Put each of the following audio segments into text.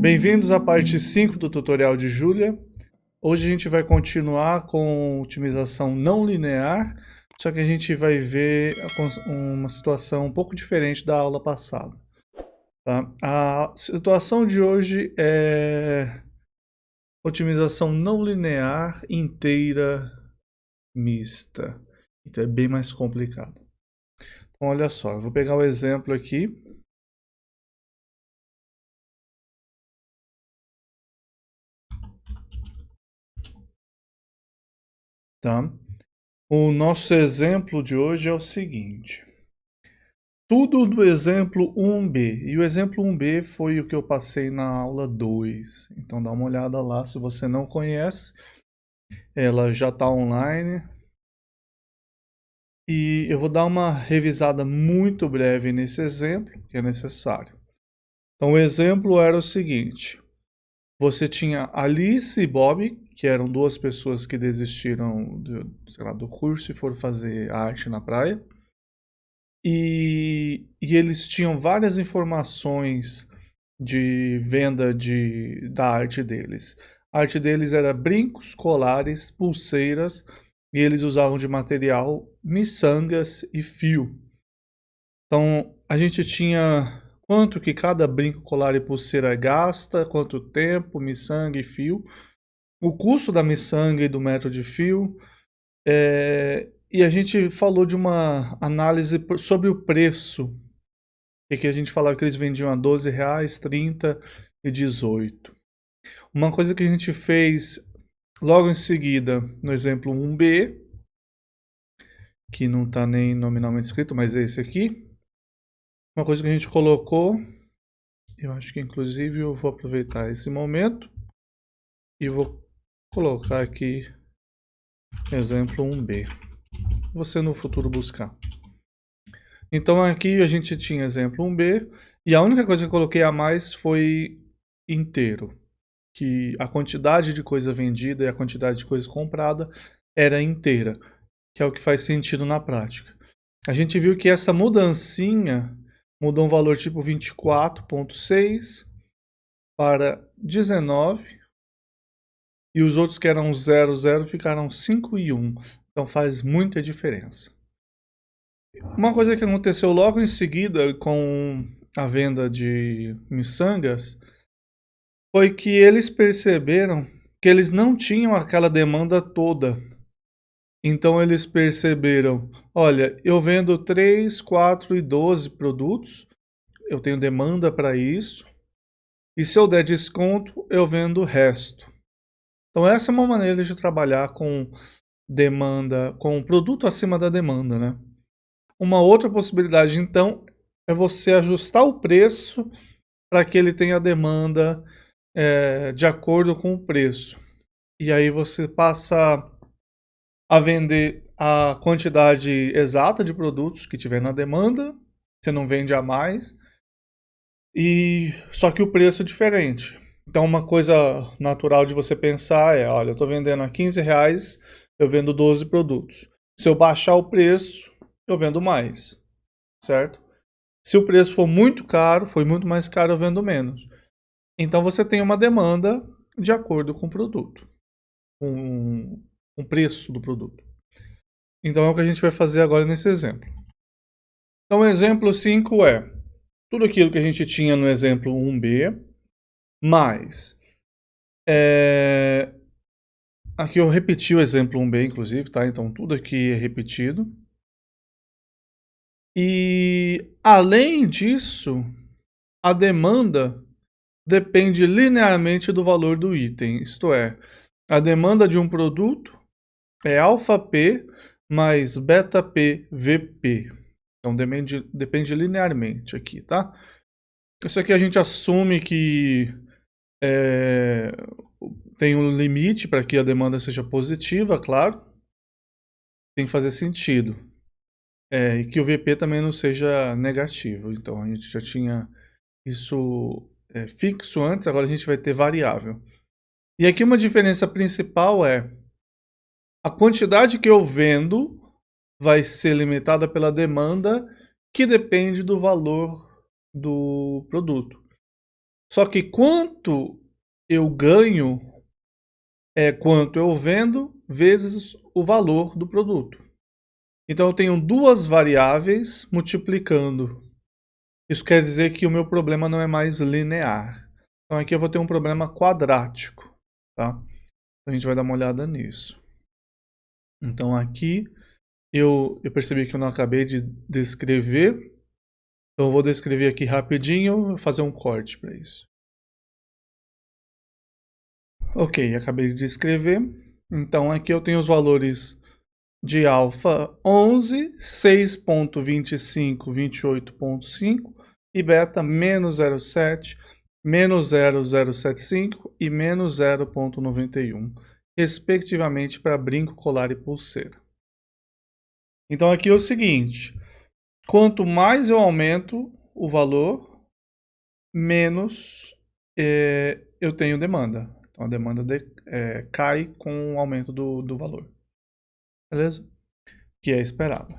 Bem-vindos à parte 5 do tutorial de Julia. Hoje a gente vai continuar com otimização não linear, só que a gente vai ver uma situação um pouco diferente da aula passada. Tá? A situação de hoje é otimização não linear inteira mista. Então é bem mais complicado. Então olha só, eu vou pegar o exemplo aqui. Tá? O nosso exemplo de hoje é o seguinte. Tudo do exemplo 1b. E o exemplo 1b foi o que eu passei na aula 2. Então dá uma olhada lá se você não conhece. Ela já está online. E eu vou dar uma revisada muito breve nesse exemplo, que é necessário. Então o exemplo era o seguinte. Você tinha Alice e Bob, que eram duas pessoas que desistiram do curso e foram fazer arte na praia. E eles tinham várias informações de venda da arte deles. A arte deles era brincos, colares, pulseiras, e eles usavam de material miçangas e fio. Então a gente tinha quanto que cada brinco, colar e pulseira gasta, quanto tempo, miçanga e fio, o custo da miçanga e do metro de fio, e a gente falou de uma análise sobre o preço, e que a gente falava que eles vendiam a R$12, 30 e 18. Uma coisa que a gente fez logo em seguida, no exemplo 1b, que não está nem nominalmente escrito, mas é esse aqui. Uma coisa que a gente colocou, eu acho que inclusive eu vou aproveitar esse momento e vou colocar aqui exemplo 1b. Você no futuro buscar. Então aqui a gente tinha exemplo 1b e a única coisa que eu coloquei a mais foi inteiro, que a quantidade de coisa vendida e a quantidade de coisa comprada era inteira, que é o que faz sentido na prática. A gente viu que essa mudancinha mudou um valor tipo 24,6 para 19 e os outros que eram 0, 0 ficaram 5 e 1. Então faz muita diferença. Uma coisa que aconteceu logo em seguida com a venda de miçangas foi que eles perceberam que eles não tinham aquela demanda toda. Então eles perceberam, olha, eu vendo 3, 4 e 12 produtos, eu tenho demanda para isso, e se eu der desconto, eu vendo o resto. Então essa é uma maneira de trabalhar com demanda, com produto acima da demanda, né? Uma outra possibilidade, então, é você ajustar o preço para que ele tenha demanda de acordo com o preço. E aí você passa a vender a quantidade exata de produtos que tiver na demanda, você não vende a mais, e só que o preço é diferente. Então uma coisa natural de você pensar é, olha, eu estou vendendo a R$15, eu vendo 12 produtos. Se eu baixar o preço, eu vendo mais, certo? Se o preço for muito caro, foi muito mais caro, eu vendo menos. Então você tem uma demanda de acordo com o produto, com o preço do produto. Então é o que a gente vai fazer agora nesse exemplo. Então o exemplo 5 é tudo aquilo que a gente tinha no exemplo 1b, mais... Aqui eu repeti o exemplo 1b, inclusive, tá? Então tudo aqui é repetido. E, além disso, a demanda depende linearmente do valor do item. Isto é, a demanda de um produto é alfa P mais beta P VP. Então depende linearmente aqui, tá? Isso aqui a gente assume que tem um limite para que a demanda seja positiva, claro. Tem que fazer sentido. E que o VP também não seja negativo. Então a gente já tinha isso fixo antes, agora a gente vai ter variável. E aqui uma diferença principal é a quantidade que eu vendo vai ser limitada pela demanda que depende do valor do produto. Só que quanto eu ganho é quanto eu vendo vezes o valor do produto. Então eu tenho duas variáveis multiplicando. Isso quer dizer que o meu problema não é mais linear. Então aqui eu vou ter um problema quadrático, tá? A gente vai dar uma olhada nisso. Então aqui eu percebi que eu não acabei de descrever. Então eu vou descrever aqui rapidinho, fazer um corte para isso. Ok, acabei de descrever. Então aqui eu tenho os valores de alfa 11, 6.25, 28.5 e beta menos 0,7, menos 0,075 e menos 0,91, respectivamente para brinco, colar e pulseira. Então aqui é o seguinte, quanto mais eu aumento o valor, menos eu tenho demanda. Então a demanda cai com o aumento do valor. Beleza? Que é esperado.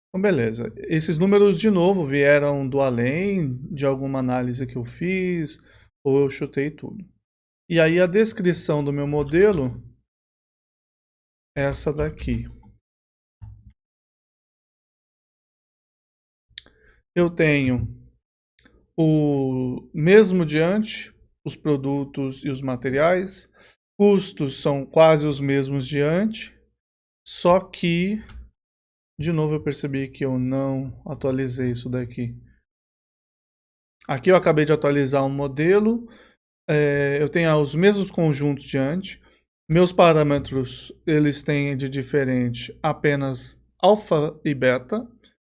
Então, beleza. Esses números, de novo, vieram do além, de alguma análise que eu fiz, ou eu chutei tudo. E aí a descrição do meu modelo é essa daqui. Eu tenho o mesmo diante, os produtos e os materiais. Custos são quase os mesmos diante, só que, de novo, eu percebi que eu não atualizei isso daqui. Aqui eu acabei de atualizar um modelo, eu tenho os mesmos conjuntos diante. Meus parâmetros, eles têm de diferente apenas alfa e beta,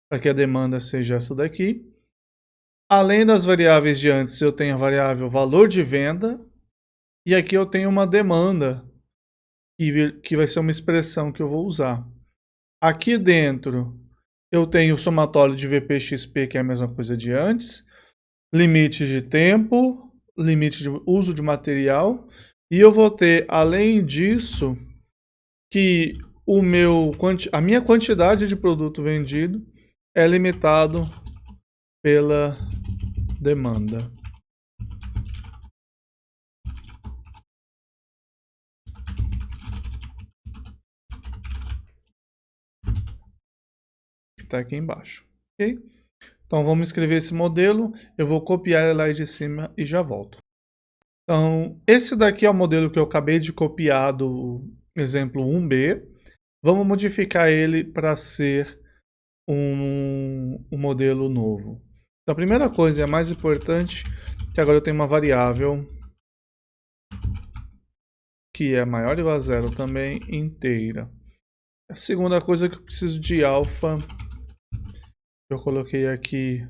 para que a demanda seja essa daqui. Além das variáveis de antes, eu tenho a variável valor de venda. E aqui eu tenho uma demanda, que vai ser uma expressão que eu vou usar. Aqui dentro, eu tenho o somatório de VP/XP, que é a mesma coisa de antes. Limite de tempo, limite de uso de material. E eu vou ter, além disso, que a minha quantidade de produto vendido é limitado pela demanda. Que está aqui embaixo. Ok? Então vamos escrever esse modelo. Eu vou copiar ele lá de cima e já volto. Então, esse daqui é o modelo que eu acabei de copiar do exemplo 1B. Vamos modificar ele para ser um modelo novo. Então, a primeira coisa, e a mais importante, que agora eu tenho uma variável que é maior ou igual a zero também, inteira. A segunda coisa que eu preciso de alfa, eu coloquei aqui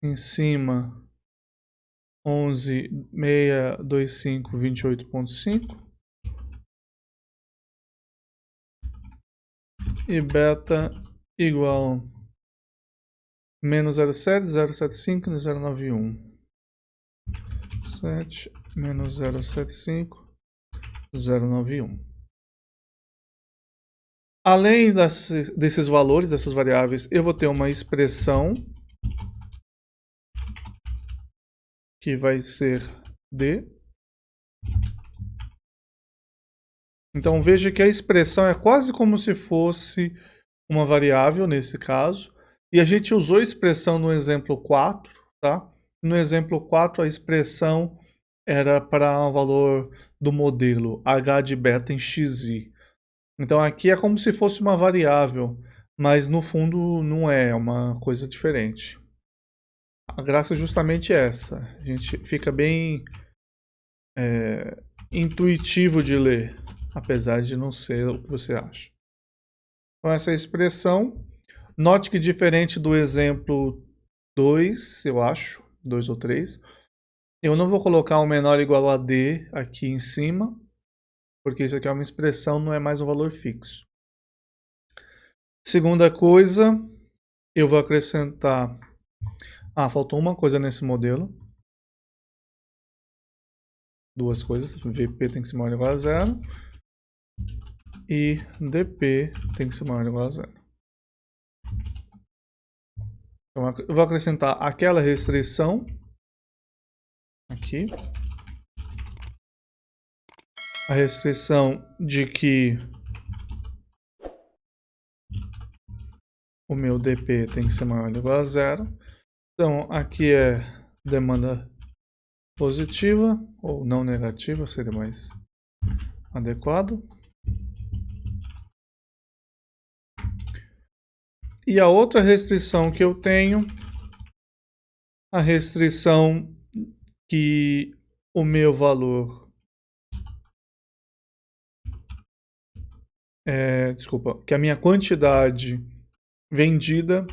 em cima 11.625, 28.5 e beta igual menos 0,7, 0,75 e 0,91. 7 menos 0,75, 0,91. Além desses valores, dessas variáveis, eu vou ter uma expressão que vai ser D. Então veja que a expressão é quase como se fosse uma variável nesse caso. E a gente usou a expressão no exemplo 4, tá? No exemplo 4 a expressão era para o valor do modelo H de beta em xi. Então aqui é como se fosse uma variável, mas no fundo não é uma coisa diferente. A graça é justamente essa. A gente fica bem intuitivo de ler, apesar de não ser o que você acha. Então essa é a expressão. Note que diferente do exemplo 2, eu acho, 2 ou 3, eu não vou colocar o menor ou igual a D aqui em cima, porque isso aqui é uma expressão, não é mais um valor fixo. Segunda coisa, eu vou acrescentar... faltou uma coisa nesse modelo. Duas coisas, VP tem que ser maior ou igual a zero e DP tem que ser maior ou igual a zero. Então eu vou acrescentar aquela restrição aqui. A restrição de que o meu DP tem que ser maior ou igual a 0. Então aqui é demanda positiva ou não negativa, seria mais adequado. E a outra restrição que eu tenho, a restrição que o meu valor desculpa, que a minha quantidade vendida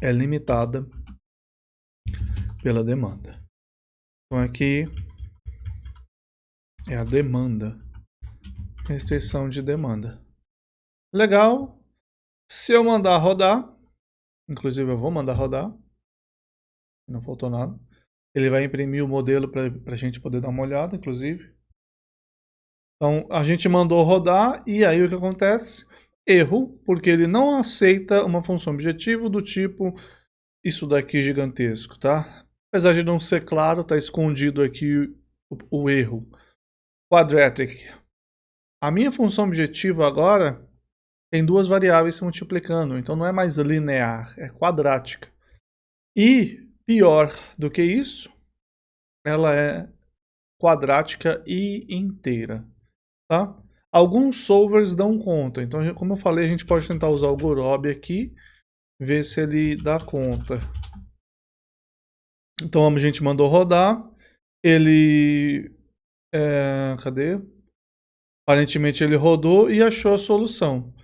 é limitada pela demanda. Então aqui é a demanda, restrição de demanda. Legal. Se eu mandar rodar, inclusive eu vou mandar rodar, não faltou nada. Ele vai imprimir o modelo para a gente poder dar uma olhada, inclusive. Então a gente mandou rodar e aí o que acontece? Erro, porque ele não aceita uma função objetivo do tipo isso daqui gigantesco, tá? Apesar de não ser claro, está escondido aqui o erro. Quadratic. A minha função objetiva agora tem duas variáveis se multiplicando, então não é mais linear, é quadrática. E pior do que isso, ela é quadrática e inteira, tá? Alguns solvers dão conta, então como eu falei, a gente pode tentar usar o Gorob aqui, ver se ele dá conta. Então a gente mandou rodar, ele... cadê? Aparentemente ele rodou e achou a solução.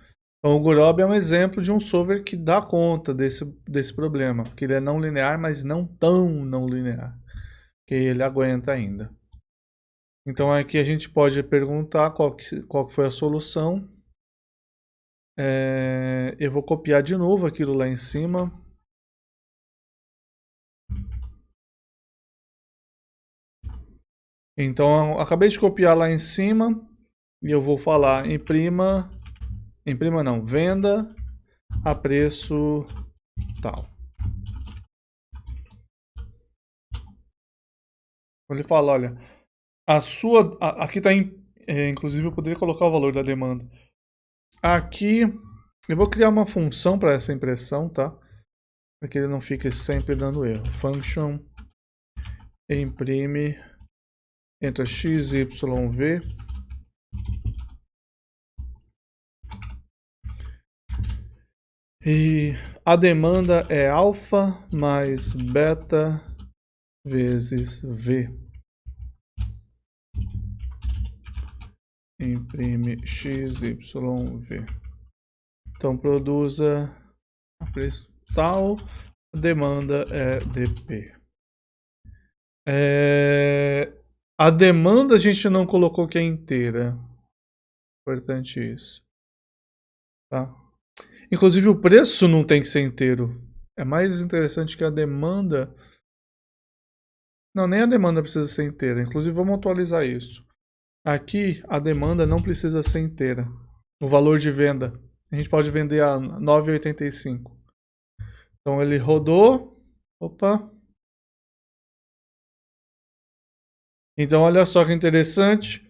Então o Gorob é um exemplo de um solver que dá conta desse problema, que ele é não linear, mas não tão não linear, que ele aguenta ainda. Então aqui a gente pode perguntar qual que foi a solução. Eu vou copiar de novo aquilo lá em cima. Então acabei de copiar lá em cima e eu vou falar imprima não, venda a preço tal. Ele fala, olha, aqui está, inclusive eu poderia colocar o valor da demanda. Aqui eu vou criar uma função para essa impressão, tá? Para que ele não fique sempre dando erro. Function imprime entre x, y, v. E a demanda é alfa mais beta vezes v. Imprime x, y, v. Então produza a preço tal, a demanda é dp. A demanda a gente não colocou que é inteira. Importante isso. Tá? Inclusive o preço não tem que ser inteiro. É mais interessante que a demanda... Não, nem a demanda precisa ser inteira. Inclusive vamos atualizar isso. Aqui a demanda não precisa ser inteira. O valor de venda. A gente pode vender a 9,85. Então ele rodou. Opa. Então olha só que interessante.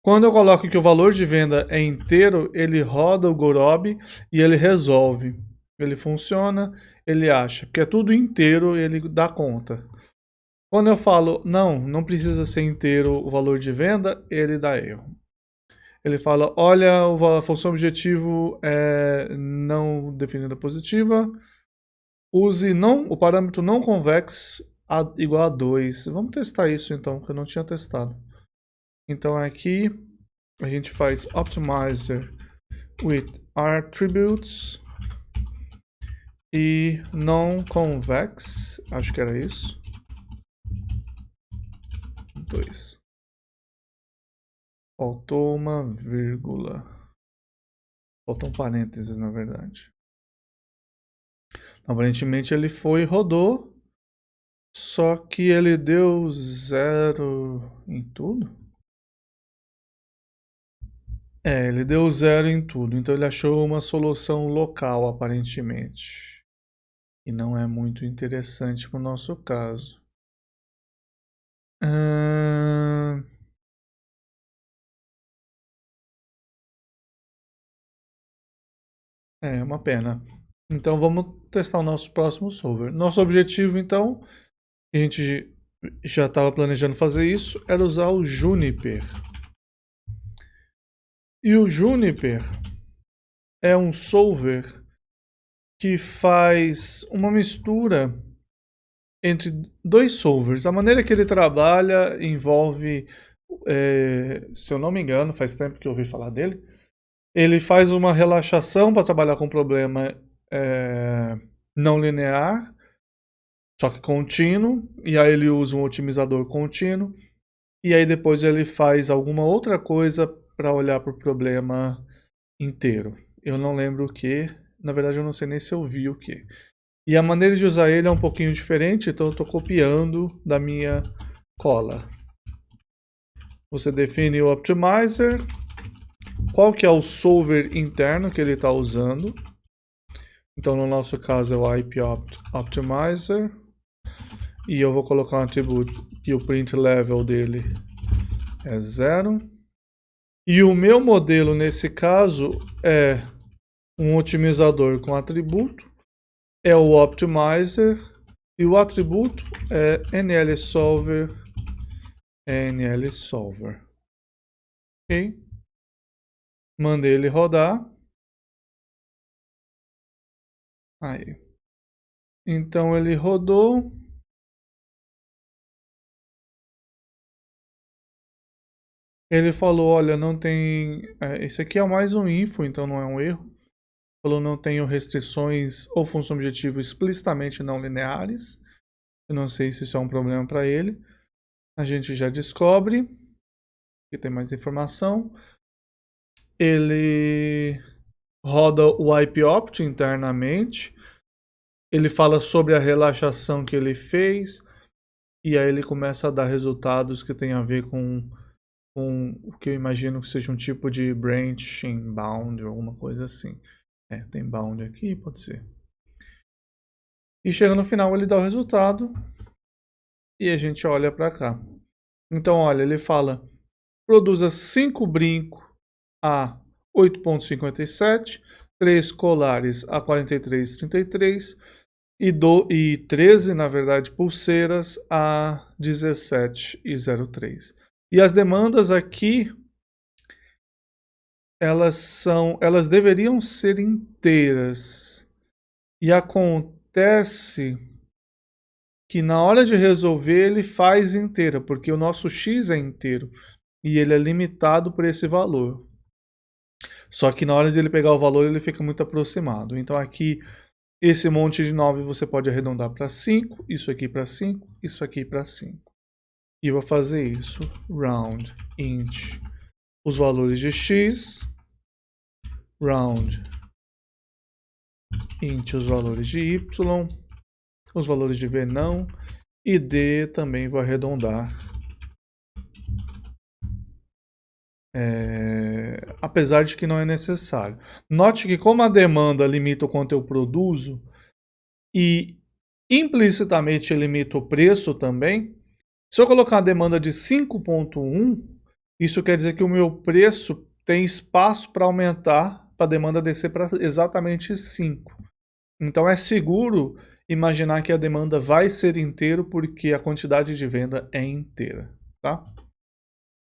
Quando eu coloco que o valor de venda é inteiro, ele roda o Gorob e ele resolve. Ele funciona, ele acha. Porque é tudo inteiro, ele dá conta. Quando eu falo, não precisa ser inteiro o valor de venda, ele dá erro. Ele fala, olha, a função objetivo é não definida positiva. Use o parâmetro não convex igual a 2. Vamos testar isso então, que eu não tinha testado. Então aqui a gente faz optimizer with attributes e non-convex, acho que era isso. 2. Faltou uma vírgula. Faltou um parênteses, na verdade. Aparentemente ele foi e rodou, só que ele deu 0 em tudo. Ele deu 0 em tudo, então ele achou uma solução local, aparentemente. E não é muito interessante para o nosso caso. É uma pena. Então vamos testar o nosso próximo solver. Nosso objetivo, então, a gente já estava planejando fazer isso, era usar o Juniper. E o Juniper é um solver que faz uma mistura entre dois solvers. A maneira que ele trabalha envolve, se eu não me engano, faz tempo que eu ouvi falar dele, ele faz uma relaxação para trabalhar com problema não linear, só que contínuo, e aí ele usa um otimizador contínuo, e aí depois ele faz alguma outra coisa para olhar para o problema inteiro. Eu não lembro o que, na verdade eu não sei nem se eu vi o que. E a maneira de usar ele é um pouquinho diferente, então eu estou copiando da minha cola. Você define o optimizer, qual que é o solver interno que ele está usando. Então no nosso caso é o IP optimizer. E eu vou colocar um atributo que o print level dele é 0. E o meu modelo nesse caso é um otimizador com atributo, é o optimizer, e o atributo é nlsolver, nlsolver. Ok? Mandei ele rodar. Aí. Então ele rodou. Ele falou, olha, não tem... esse aqui é mais um info, então não é um erro. Falou, não tenho restrições ou função objetivo explicitamente não lineares. Eu não sei se isso é um problema para ele. A gente já descobre. Aqui tem mais informação. Ele roda o IPOpt internamente. Ele fala sobre a relaxação que ele fez. E aí ele começa a dar resultados que tem a ver com o que eu imagino que seja um tipo de branching bound, alguma coisa assim. Tem bound aqui, pode ser. E chega no final, ele dá o resultado e a gente olha para cá. Então, olha, ele fala, produza 5 brincos a 8,57, 3 colares a 43,33 e 13, na verdade, pulseiras a 17,03. E as demandas aqui, elas deveriam ser inteiras. E acontece que na hora de resolver ele faz inteira, porque o nosso x é inteiro e ele é limitado por esse valor. Só que na hora de ele pegar o valor ele fica muito aproximado. Então aqui esse monte de 9 você pode arredondar para 5, isso aqui para 5, isso aqui para 5. E eu vou fazer isso, round int os valores de x, round int os valores de y, os valores de v não, e d também vou arredondar. Apesar de que não é necessário. Note que como a demanda limita o quanto eu produzo e implicitamente limita o preço também, se eu colocar a demanda de 5.1, isso quer dizer que o meu preço tem espaço para aumentar, para a demanda descer para exatamente 5. Então é seguro imaginar que a demanda vai ser inteira porque a quantidade de venda é inteira, tá?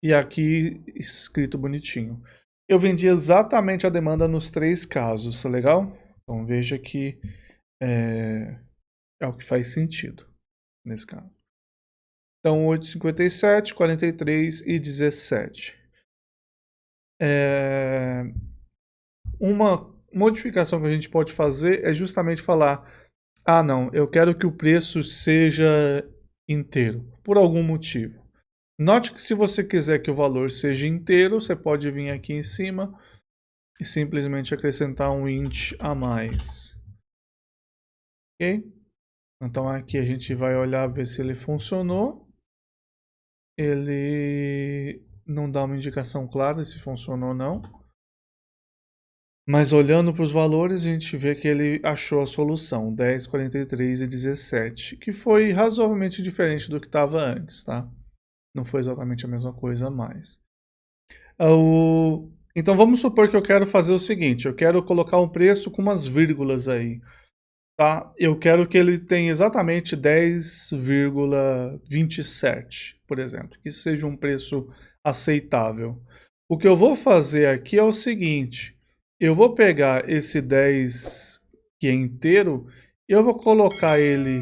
E aqui escrito bonitinho. Eu vendi exatamente a demanda nos 3 casos, tá legal? Então veja que é o que faz sentido nesse caso. Então 8,57, 43 e 17. Uma modificação que a gente pode fazer é justamente falar: ah não, eu quero que o preço seja inteiro, por algum motivo. Note que se você quiser que o valor seja inteiro, você pode vir aqui em cima e simplesmente acrescentar um int a mais. Ok? Então aqui a gente vai olhar, ver se ele funcionou. Ele não dá uma indicação clara se funcionou ou não. Mas olhando para os valores, a gente vê que ele achou a solução, 10, 43 e 17, que foi razoavelmente diferente do que estava antes, tá? Não foi exatamente a mesma coisa mais. Então vamos supor que eu quero fazer o seguinte, eu quero colocar um preço com umas vírgulas aí, tá? Eu quero que ele tenha exatamente 10,27, por exemplo, que seja um preço aceitável. O que eu vou fazer aqui é o seguinte, eu vou pegar esse 10 que é inteiro, e eu vou colocar ele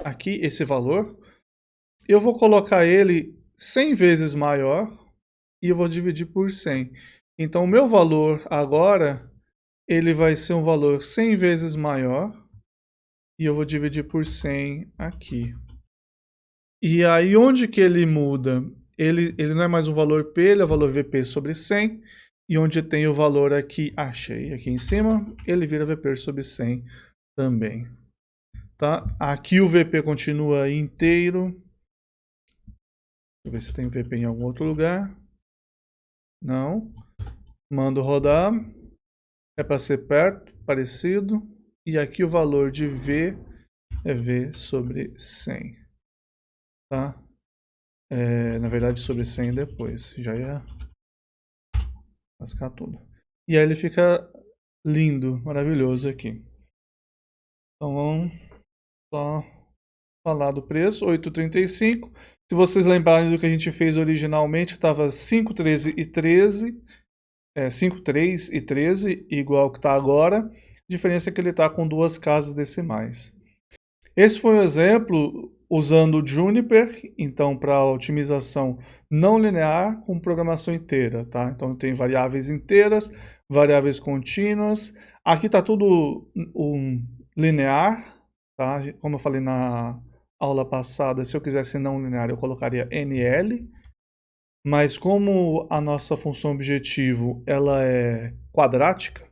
aqui, esse valor, eu vou colocar ele 100 vezes maior e eu vou dividir por 100. Então o meu valor agora, ele vai ser um valor 100 vezes maior e eu vou dividir por 100 aqui. E aí onde que ele muda? Ele não é mais um valor P, ele é o valor VP sobre 100. E onde tem o valor aqui, achei, aqui em cima, ele vira VP sobre 100 também. Tá? Aqui o VP continua inteiro. Deixa eu ver se tem VP em algum outro lugar. Não. Mando rodar. É para ser perto, parecido. E aqui o valor de V é V sobre 100. Tá? Na verdade, sobre 100 depois. Já ia lascar tudo. E aí ele fica lindo, maravilhoso aqui. Então vamos só falar do preço, 8,35. Se vocês lembrarem do que a gente fez originalmente, estava 5,13 e 13. 5,3 e 13, igual que está agora. A diferença é que ele está com duas casas decimais. Esse foi um exemplo usando o Juniper, então para otimização não linear com programação inteira, tá? Então tem variáveis inteiras, variáveis contínuas. Aqui está tudo linear, tá? Como eu falei na aula passada, se eu quisesse não linear eu colocaria NL. Mas como a nossa função objetivo ela é quadrática,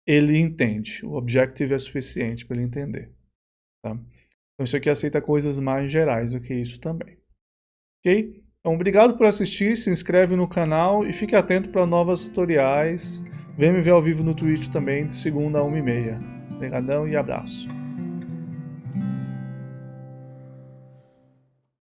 ele entende. O objective é suficiente para ele entender. Tá? Então isso aqui aceita coisas mais gerais do que isso também. Ok? Então obrigado por assistir, se inscreve no canal e fique atento para novos tutoriais. Vem me ver ao vivo no Twitch também, de segunda a 1h30. Obrigadão e abraço.